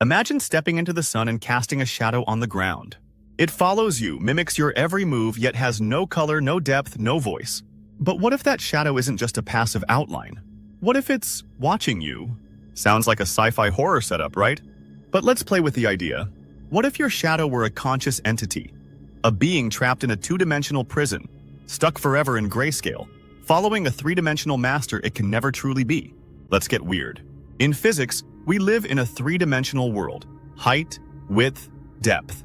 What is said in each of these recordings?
Imagine stepping into the sun and casting a shadow on the ground. It follows you, mimics your every move, yet has no color, no depth, no voice. But what if that shadow isn't just a passive outline? What if it's watching you? Sounds like a sci-fi horror setup, right? But let's play with the idea. What if your shadow were a conscious entity? A being trapped in a two-dimensional prison, stuck forever in grayscale, following a three-dimensional master it can never truly be. Let's get weird. In physics, we live in a three-dimensional world: height, width, depth.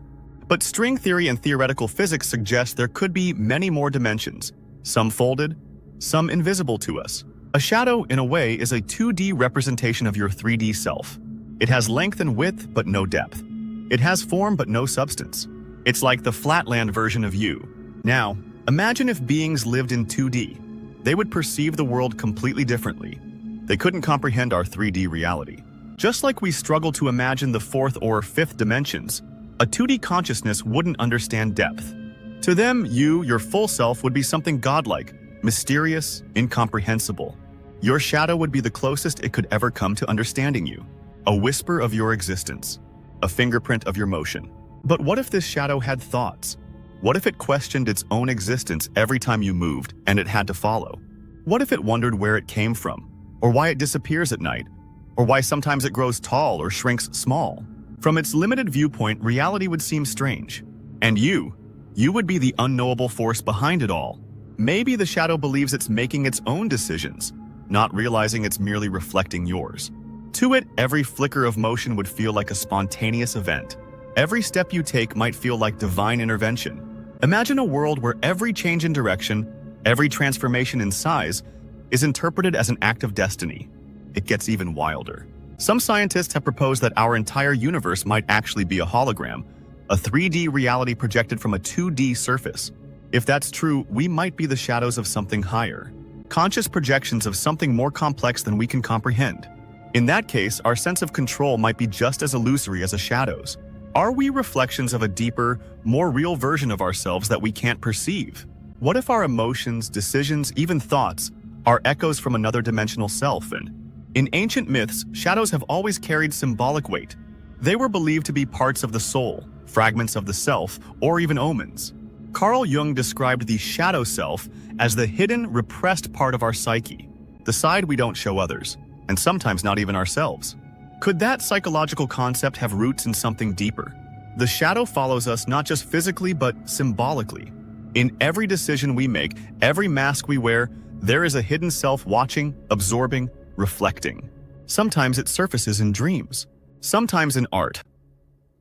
But string theory and theoretical physics suggest there could be many more dimensions, some folded, some invisible to us. A shadow, in a way, is a 2D representation of your 3D self. It has length and width, but no depth. It has form, but no substance. It's like the flatland version of you. Now, imagine if beings lived in 2D. They would perceive the world completely differently. They couldn't comprehend our 3D reality. Just like we struggle to imagine the fourth or fifth dimensions, a 2D consciousness wouldn't understand depth. To them, you, your full self, would be something godlike, mysterious, incomprehensible. Your shadow would be the closest it could ever come to understanding you. A whisper of your existence. A fingerprint of your motion. But what if this shadow had thoughts? What if it questioned its own existence every time you moved and it had to follow? What if it wondered where it came from? Or why it disappears at night? Or why sometimes it grows tall or shrinks small? From its limited viewpoint, reality would seem strange. And you would be the unknowable force behind it all. Maybe the shadow believes it's making its own decisions, not realizing it's merely reflecting yours. To it, every flicker of motion would feel like a spontaneous event. Every step you take might feel like divine intervention. Imagine a world where every change in direction, every transformation in size, is interpreted as an act of destiny. It gets even wilder. Some scientists have proposed that our entire universe might actually be a hologram, a 3D reality projected from a 2D surface. If that's true, we might be the shadows of something higher, conscious projections of something more complex than we can comprehend. In that case, our sense of control might be just as illusory as a shadow's. Are we reflections of a deeper, more real version of ourselves that we can't perceive? What if our emotions, decisions, even thoughts are echoes from another dimensional self? And in ancient myths, shadows have always carried symbolic weight. They were believed to be parts of the soul, fragments of the self, or even omens. Carl Jung described the shadow self as the hidden, repressed part of our psyche, the side we don't show others, and sometimes not even ourselves. Could that psychological concept have roots in something deeper? The shadow follows us not just physically, but symbolically. In every decision we make, every mask we wear, there is a hidden self watching, absorbing, reflecting. Sometimes it surfaces in dreams, sometimes in art,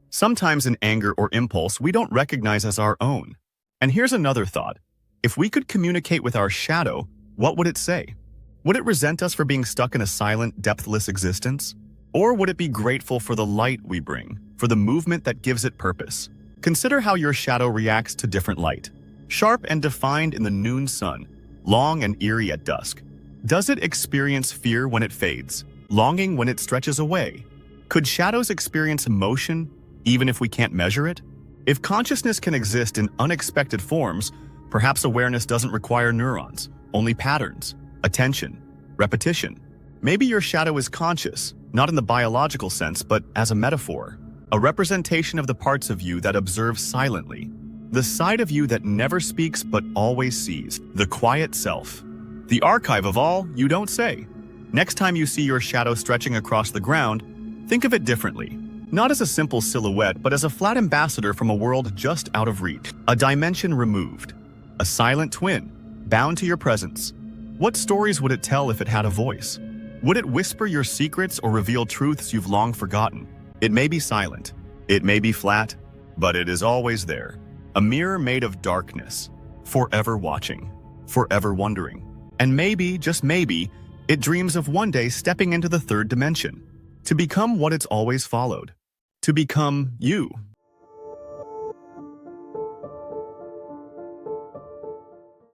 sometimes in anger or impulse we don't recognize as our own. And here's another thought. If we could communicate with our shadow, what would it say? Would it resent us for being stuck in a silent, depthless existence? Or would it be grateful for the light we bring, for the movement that gives it purpose? Consider how your shadow reacts to different light. Sharp and defined in the noon sun, long and eerie at dusk. Does it experience fear when it fades, longing when it stretches away? Could shadows experience emotion, even if we can't measure it? If consciousness can exist in unexpected forms, perhaps awareness doesn't require neurons, only patterns, attention, repetition. Maybe your shadow is conscious, not in the biological sense, but as a metaphor, a representation of the parts of you that observe silently, the side of you that never speaks but always sees, the quiet self, the archive of all you don't say. Next time you see your shadow stretching across the ground, think of it differently. Not as a simple silhouette, but as a flat ambassador from a world just out of reach, a dimension removed, a silent twin, bound to your presence. What stories would it tell if it had a voice? Would it whisper your secrets or reveal truths you've long forgotten? It may be silent, it may be flat, but it is always there. A mirror made of darkness, forever watching, forever wondering. And maybe, just maybe, it dreams of one day stepping into the third dimension, to become what it's always followed, to become you.